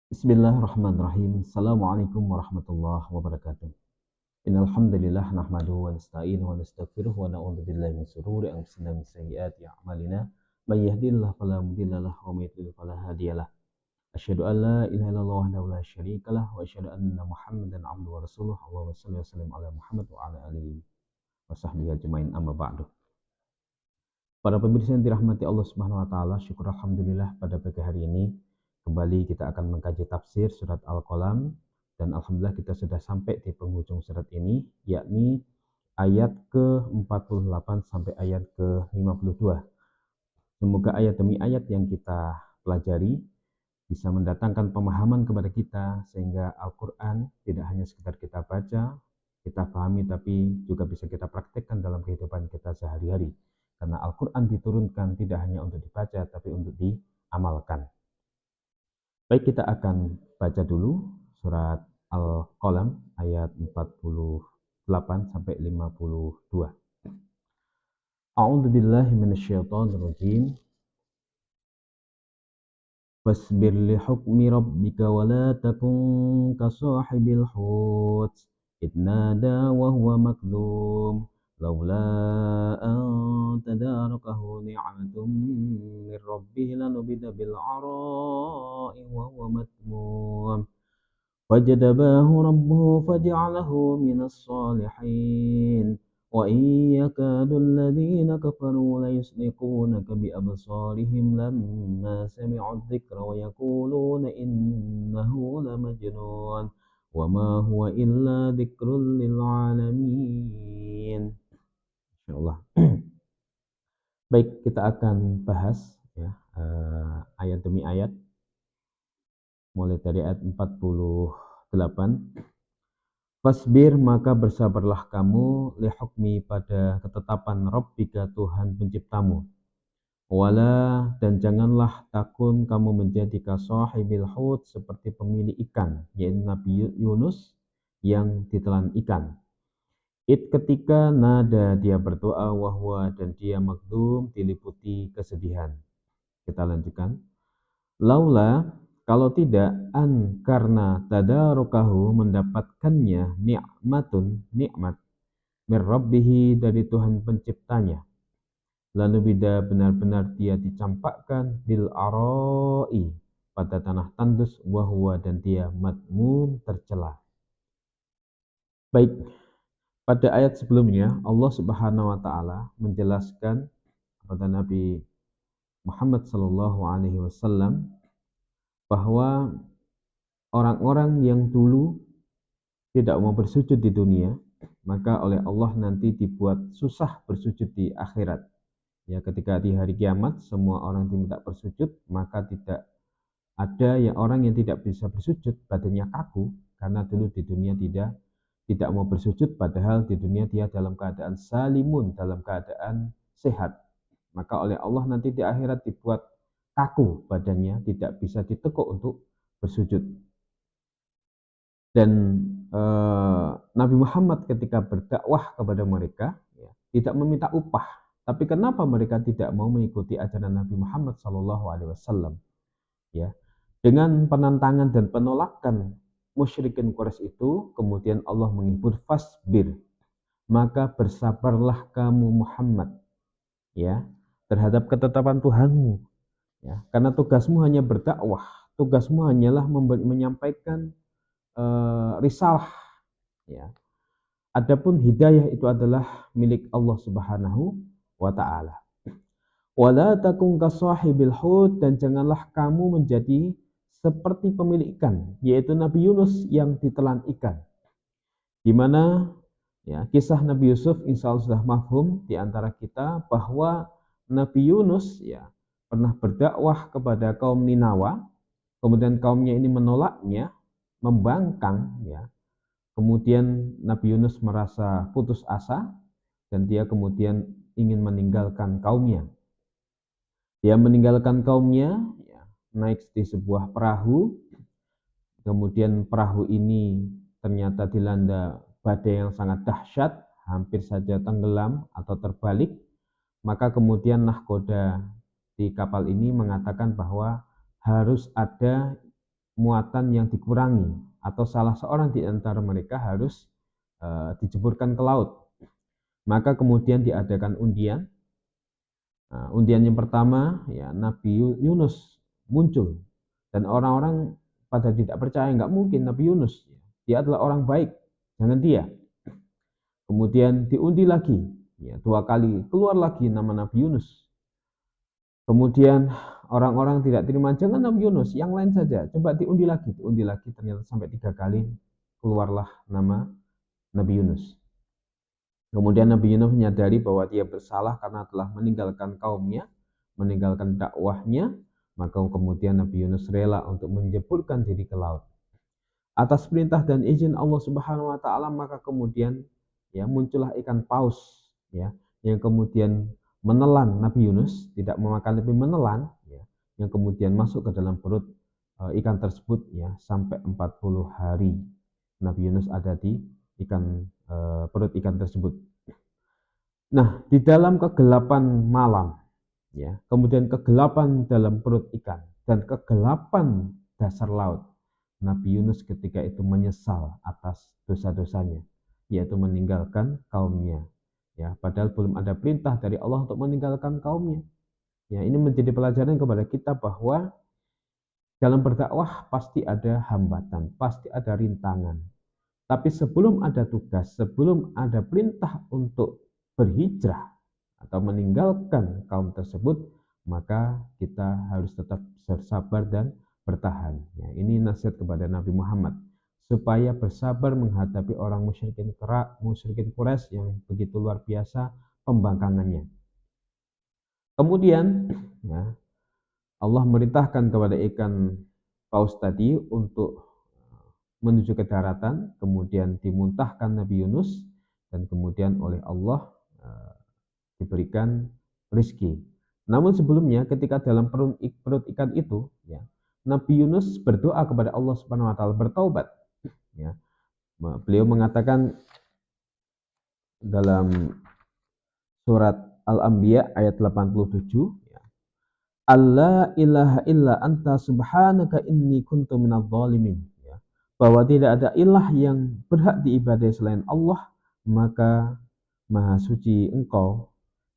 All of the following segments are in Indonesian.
Bismillahirrahmanirrahim. Assalamualaikum warahmatullahi wabarakatuh. Innal hamdalillah nahmaduhu wa nasta'inuhu wa nastaghfiruh wa na'udzu billahi min shururi anfusina wa min sayyiati a'malina. May yahdihillahu fala mudilla lahu wa may yudlil fala hadiyalah. Asyhadu an la ilaha illallah wahdahu la syarikalah wa asyhadu anna Muhammadan 'abduhu wa rasuluh. Allahumma shalli wa sallim ala Muhammad wa ala alihi wa sahbihi ajmain, amma ba'du. Para pemirsa yang dirahmati Allah Subhanahu wa taala, syukur alhamdulillah pada pagi hari ini kembali kita akan mengkaji tafsir surat Al-Qalam, dan alhamdulillah kita sudah sampai di penghujung surat ini, yakni ayat ke-48 sampai ayat ke-52. Semoga ayat demi ayat yang kita pelajari bisa mendatangkan pemahaman kepada kita sehingga Al-Qur'an tidak hanya sekedar kita baca, kita pahami, tapi juga bisa kita praktekkan dalam kehidupan kita sehari-hari. Karena Al-Quran diturunkan tidak hanya untuk dibaca, tapi untuk diamalkan. Baik, kita akan baca dulu surat Al-Qalam ayat 48 sampai 52. A'udzu billahi minasyaitonir rajim. Fasbir li hukmi rabbika wa la takun ka sahibil hut id nada wa huwa makdzum laula an tadarakahu ni'matun min rabbih lanubida bil ara'i wa huwa matmum فاجتباه ربه فجعله من الصالحين وإن يكاد الذين كفروا ليزلقونك بأبصارهم لما سمعوا الذكر ويقولون إنه لمجنون وما هو إلا ذكر للعالمين. Insyaallah. Baik, kita akan bahas ya, ayat demi ayat mulai dari ayat 48. Fasbir, maka bersabarlah kamu, lihukmi, pada ketetapan Rabbika, Tuhan penciptamu. Wala, dan janganlah takun kamu menjadi kasahibil hut, seperti pemilik ikan, yaitu Nabi Yunus yang ditelan ikan. Id, ketika nada dia berdoa, wahwa, dan dia makdum, diliputi kesedihan. Kita lanjutkan. Laula, kalau tidak, karena tadarukahu, mendapatkannya, nikmatun, nikmat, mir rabbihi, dari Tuhan penciptanya. Lalu bida, benar-benar dia dicampakkan, bil aroi, pada tanah tandus, wahwa, dan dia matmum, tercela. Baik, pada ayat sebelumnya Allah Subhanahu wa taala menjelaskan kepada Nabi Muhammad sallallahu alaihi wasallam bahwa orang-orang yang dulu tidak mau bersujud di dunia, maka oleh Allah nanti dibuat susah bersujud di akhirat. Ya, ketika di hari kiamat semua orang diminta bersujud, maka tidak ada orang yang tidak bisa bersujud, badannya kaku karena dulu di dunia tidak mau bersujud, padahal di dunia dia dalam keadaan salimun, dalam keadaan sehat. Maka oleh Allah nanti di akhirat dibuat kaku badannya, tidak bisa ditekuk untuk bersujud. Dan Nabi Muhammad ketika berdakwah kepada mereka, ya, tidak meminta upah. Tapi kenapa mereka tidak mau mengikuti ajaran Nabi Muhammad SAW? Ya, dengan penentangan dan penolakan musyrikin Quraisy itu, kemudian Allah menghibur, fasbir, maka bersabarlah kamu Muhammad, ya, terhadap ketetapan Tuhanmu. Ya, karena tugasmu hanya berdakwah, tugasmu hanyalah menyampaikan risalah, ya. Adapun hidayah itu adalah milik Allah Subhanahu wa taala. Wala takun kasahibil hut, dan janganlah kamu menjadi seperti pemilik ikan, yaitu Nabi Yunus yang ditelan ikan. Di mana ya, kisah Nabi Yusuf insya Allah sudah mafhum di antara kita bahwa Nabi Yunus ya pernah berdakwah kepada kaum Ninawa, kemudian kaumnya ini menolaknya, membangkang, ya. Kemudian Nabi Yunus merasa putus asa dan dia kemudian ingin meninggalkan kaumnya. Dia meninggalkan kaumnya, ya, naik di sebuah perahu. Kemudian perahu ini ternyata dilanda badai yang sangat dahsyat, hampir saja tenggelam atau terbalik. Maka kemudian nahkoda di kapal ini mengatakan bahwa harus ada muatan yang dikurangi, atau salah seorang di antara mereka harus dijeburkan ke laut. Maka kemudian diadakan undian. Nah, undian yang pertama, ya, Nabi Yunus muncul, dan orang-orang pada tidak percaya, nggak mungkin Nabi Yunus, dia adalah orang baik, jangan dia. Kemudian diundi lagi, ya, 2 kali keluar lagi nama Nabi Yunus. Kemudian orang-orang tidak terima, jangan Nabi Yunus, yang lain saja, coba diundi lagi, ternyata sampai 3 kali keluarlah nama Nabi Yunus. Kemudian Nabi Yunus menyadari bahwa dia bersalah karena telah meninggalkan kaumnya, meninggalkan dakwahnya, maka kemudian Nabi Yunus rela untuk menjeburkan diri ke laut. Atas perintah dan izin Allah Subhanahu wa taala, maka kemudian ya muncullah ikan paus, ya, yang kemudian menelan Nabi Yunus, tidak memakan tapi menelan, ya, yang kemudian masuk ke dalam perut ikan tersebut, ya, sampai 40 hari Nabi Yunus ada di perut ikan tersebut. Nah, di dalam kegelapan malam, ya, kemudian kegelapan dalam perut ikan dan kegelapan dasar laut, Nabi Yunus ketika itu menyesal atas dosa-dosanya, yaitu meninggalkan kaumnya. Ya, padahal belum ada perintah dari Allah untuk meninggalkan kaumnya. Ya, ini menjadi pelajaran kepada kita bahwa dalam berdakwah pasti ada hambatan, pasti ada rintangan. Tapi sebelum ada tugas, sebelum ada perintah untuk berhijrah atau meninggalkan kaum tersebut, maka kita harus tetap bersabar dan bertahan. Ya, ini nasihat kepada Nabi Muhammad supaya bersabar menghadapi orang musyrikin Quraisy yang begitu luar biasa pembangkangannya. Kemudian, ya, Allah merintahkan kepada ikan paus tadi untuk menuju ke daratan, kemudian dimuntahkan Nabi Yunus, dan kemudian oleh Allah diberikan rezeki. Namun sebelumnya ketika dalam perut ikan itu, ya, Nabi Yunus berdoa kepada Allah Subhanahu wa taala, bertaubat, ya. Beliau mengatakan dalam surat Al-Anbiya ayat 87, ya, Allah ilaha illa anta subhanaka inni kuntu minadh dhalimin, ya, bahwa tidak ada ilah yang berhak diibadai selain Allah, maka maha suci engkau,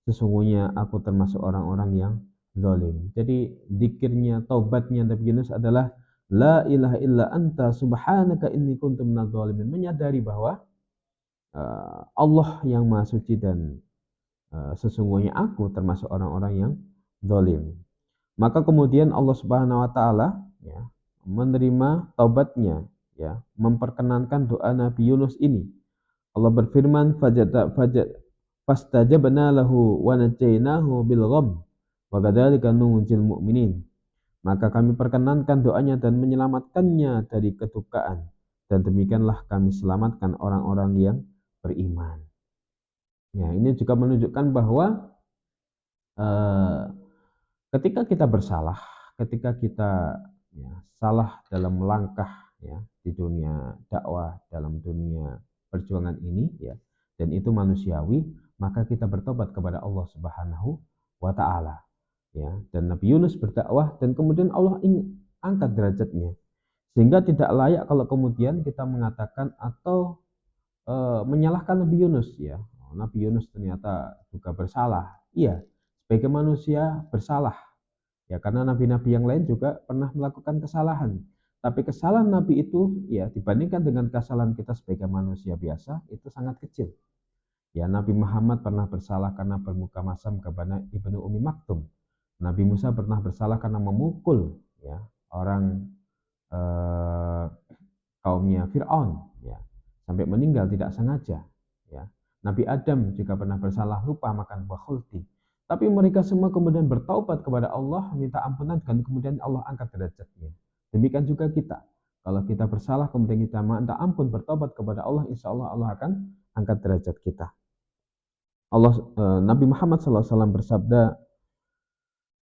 sesungguhnya aku termasuk orang-orang yang zalim. Jadi zikirnya, taubatnya Nabi Yunus adalah la ilaha illa anta subhanaka inni kuntu minadh dhalimin, menyadari bahwa Allah yang maha suci dan sesungguhnya aku termasuk orang-orang yang zalim. Maka kemudian Allah Subhanahu wa taala, ya, menerima taubatnya, ya, memperkenankan doa Nabi Yunus ini. Allah berfirman, fastajabna lahu wa najainahu bil gham wa kadzalika nunjil mu'minin. Maka kami perkenankan doanya dan menyelamatkannya dari kedukaan, dan demikianlah kami selamatkan orang-orang yang beriman. Ya, ini juga menunjukkan bahwa ketika kita bersalah, ketika kita, ya, salah dalam langkah, ya, di dunia dakwah, dalam dunia perjuangan ini, ya, dan itu manusiawi, maka kita bertobat kepada Allah Subhanahu wa taala, ya. Dan Nabi Yunus berdakwah dan kemudian Allah angkat derajatnya, sehingga tidak layak kalau kemudian kita mengatakan atau menyalahkan Nabi Yunus, ya. Nabi Yunus ternyata juga bersalah. Iya, sebagai manusia bersalah. Ya, karena nabi-nabi yang lain juga pernah melakukan kesalahan. Tapi kesalahan nabi itu, ya, dibandingkan dengan kesalahan kita sebagai manusia biasa, itu sangat kecil. Ya, Nabi Muhammad pernah bersalah karena bermuka masam kepada Ibnu Umi Maktum. Nabi Musa pernah bersalah karena memukul, ya, orang kaumnya Fir'aun, ya, sampai meninggal tidak sengaja, ya. Nabi Adam juga pernah bersalah, lupa makan buah khuldi. Tapi mereka semua kemudian bertaubat kepada Allah, minta ampunan, dan kemudian Allah angkat derajatnya. Demikian juga kita. Kalau kita bersalah, kemudian kita minta ampun, bertaubat kepada Allah, insya Allah Allah akan angkat derajat kita. Nabi Muhammad SAW bersabda,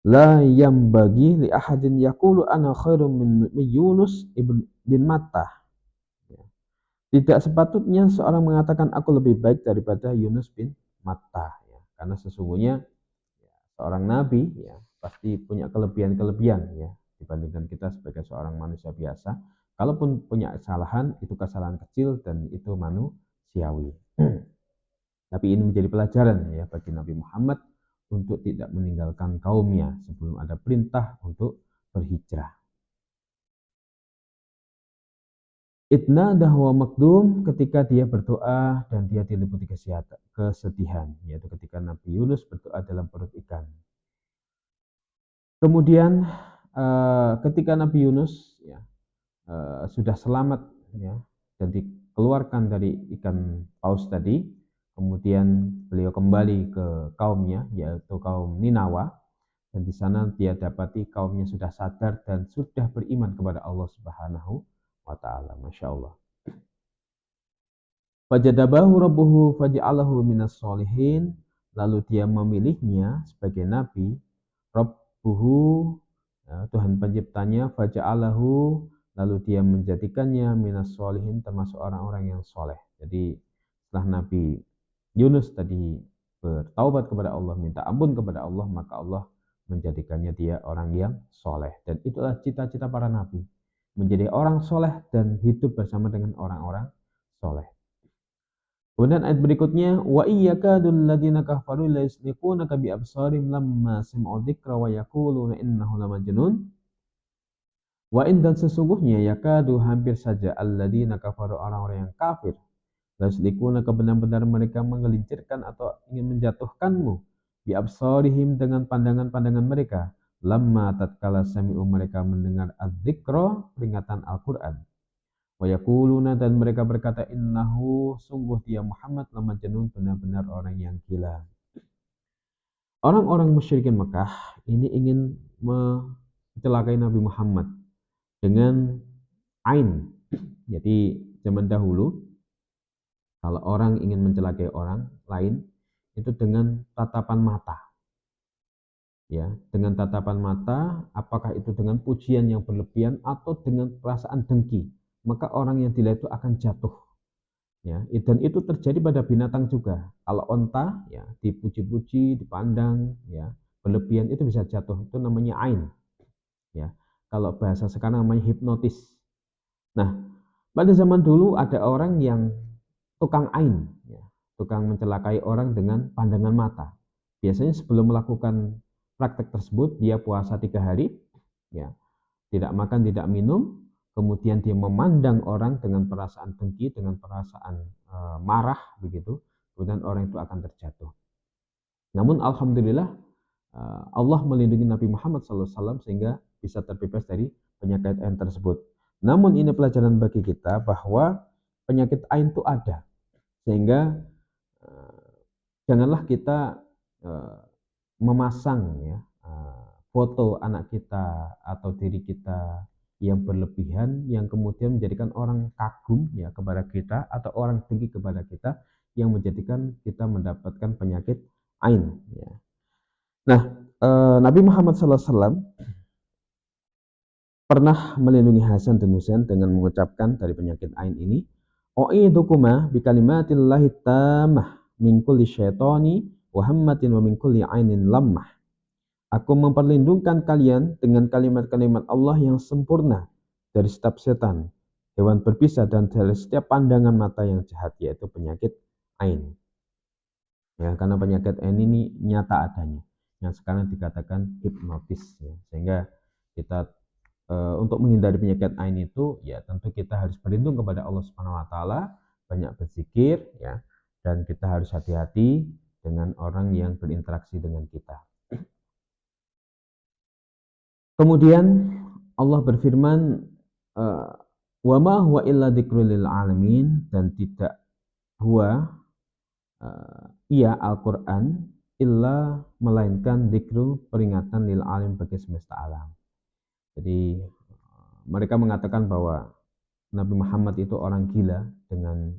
la yambagi li ahadin yaqulu ana khairum min Yunus bin Matta. Tidak sepatutnya seorang mengatakan aku lebih baik daripada Yunus bin Matta, ya. Karena sesungguhnya, ya, seorang nabi, ya, pasti punya kelebihan-kelebihan, ya. dibandingkan kita sebagai seorang manusia biasa. Kalaupun punya kesalahan, itu kesalahan kecil dan itu manusiawi. Tapi ini menjadi pelajaran ya bagi Nabi Muhammad untuk tidak meninggalkan kaumnya sebelum ada perintah untuk berhijrah. Idna dahwa makdum ketika dia berdoa dan dia diliputi kesedihan, yaitu ketika Nabi Yunus berdoa dalam perut ikan. Kemudian ketika Nabi Yunus ya, sudah selamat ya dan dikeluarkan dari ikan paus tadi, kemudian beliau kembali ke kaumnya yaitu kaum Ninawa, dan di sana dia dapati kaumnya sudah sadar dan sudah beriman kepada Allah Subhanahu wa taala. Masya Allah. Fajadabahu rabbuhu faja'alahu minas solihin. Lalu dia memilihnya sebagai nabi. Rabbuhu, ya, Tuhan penciptanya, faja'alahu, lalu dia menjadikannya minas solihin, termasuk orang-orang yang soleh. Jadi setelah Nabi Yunus tadi bertaubat kepada Allah, minta ampun kepada Allah, maka Allah menjadikannya dia orang yang soleh. Dan itulah cita-cita para nabi, menjadi orang soleh dan hidup bersama dengan orang-orang soleh. Kemudian ayat berikutnya, wa iyyakadul ladzina kafaru la yusliqunaka bi absarihim lamma sami'u dzikra wa yaquluna innahu lamajnun. Wa in, dan sesungguhnya yakadu hampir saja alladzina kafaru, orang-orang yang kafir, la yusliqunaka, benar-benar mereka menggelincirkan atau ingin menjatuhkanmu, bi absarihim, dengan pandangan-pandangan mereka, lamma tatkala sami'u, mereka mendengar adzikra, peringatan Al-Qur'an. Wa yaquluna, dan mereka berkata, innahu, sungguh dia Muhammad lamajnun, benar-benar orang yang gila. Orang-orang musyrikin Mekah ini ingin mencelakai Nabi Muhammad dengan ain. Jadi zaman dahulu kalau orang ingin mencelakai orang lain itu dengan tatapan mata. Ya, dengan tatapan mata, apakah itu dengan pujian yang berlebihan atau dengan perasaan dengki, maka orang yang dilihat itu akan jatuh. Ya, dan itu terjadi pada binatang juga. Kalau onta ya dipuji-puji, dipandang ya berlebihan, itu bisa jatuh. Itu namanya ain. Ya. Kalau bahasa sekarang namanya hipnotis. Nah, pada zaman dulu ada orang yang tukang ain, ya, tukang mencelakai orang dengan pandangan mata. Biasanya sebelum melakukan praktek tersebut dia puasa 3 hari, ya, tidak makan, tidak minum, kemudian dia memandang orang dengan perasaan dengki, dengan perasaan marah begitu, kemudian orang itu akan terjatuh. Namun alhamdulillah Allah melindungi Nabi Muhammad SAW sehingga bisa terbebas dari penyakit ain tersebut. Namun ini pelajaran bagi kita bahwa penyakit ain itu ada, sehingga janganlah kita memasang ya foto anak kita atau diri kita yang berlebihan, yang kemudian menjadikan orang kagum ya kepada kita atau orang tinggi kepada kita, yang menjadikan kita mendapatkan penyakit ain. Ya. Nah, Nabi Muhammad SAW pernah melindungi Hasan dan Husain dengan mengucapkan dari penyakit ain ini, "U'idukuma bi kalimatillahi tammah min kulli syaitani wa hammatin wa min kulli ainin lammah." Aku memperlindungkan kalian dengan kalimat-kalimat Allah yang sempurna dari setiap setan, hewan berbisa, dan dari setiap pandangan mata yang jahat, yaitu penyakit ain. Ya, karena penyakit ain ini nyata adanya, yang sekarang dikatakan hipnotis. Ya. Sehingga kita untuk menghindari penyakit ain itu, ya tentu kita harus berlindung kepada Allah Subhanahu wa taala, banyak berzikir ya, dan kita harus hati-hati dengan orang yang berinteraksi dengan kita. Kemudian Allah berfirman, wa ma huwa illa dzikrul lil alamin, dan tidak huwa ia Al-Qur'an illa, melainkan dzikru, peringatan, lil alim, bagi semesta alam. Jadi mereka mengatakan bahwa Nabi Muhammad itu orang gila dengan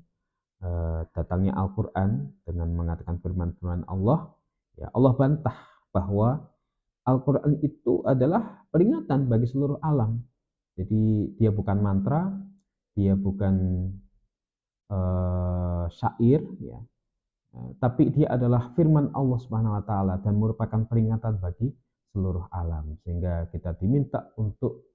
datangnya Al-Quran, dengan mengatakan firman-firman Allah. Ya, Allah bantah bahwa Al-Quran itu adalah peringatan bagi seluruh alam. Jadi dia bukan mantra, dia bukan syair, ya, tapi dia adalah firman Allah Subhanahu Wa Taala dan merupakan peringatan bagi seluruh alam. Sehingga kita diminta untuk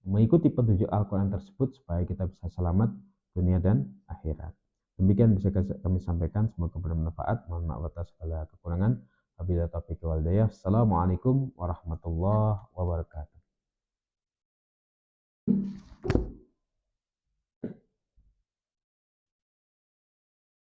mengikuti petunjuk Al-Quran tersebut supaya kita bisa selamat dunia dan akhirat. Demikian bisa kami sampaikan, semoga bermanfaat. Mohon maaf atas segala kekurangan. Wabillahi taufiq wal hidayah. Assalamualaikum warahmatullahi wabarakatuh.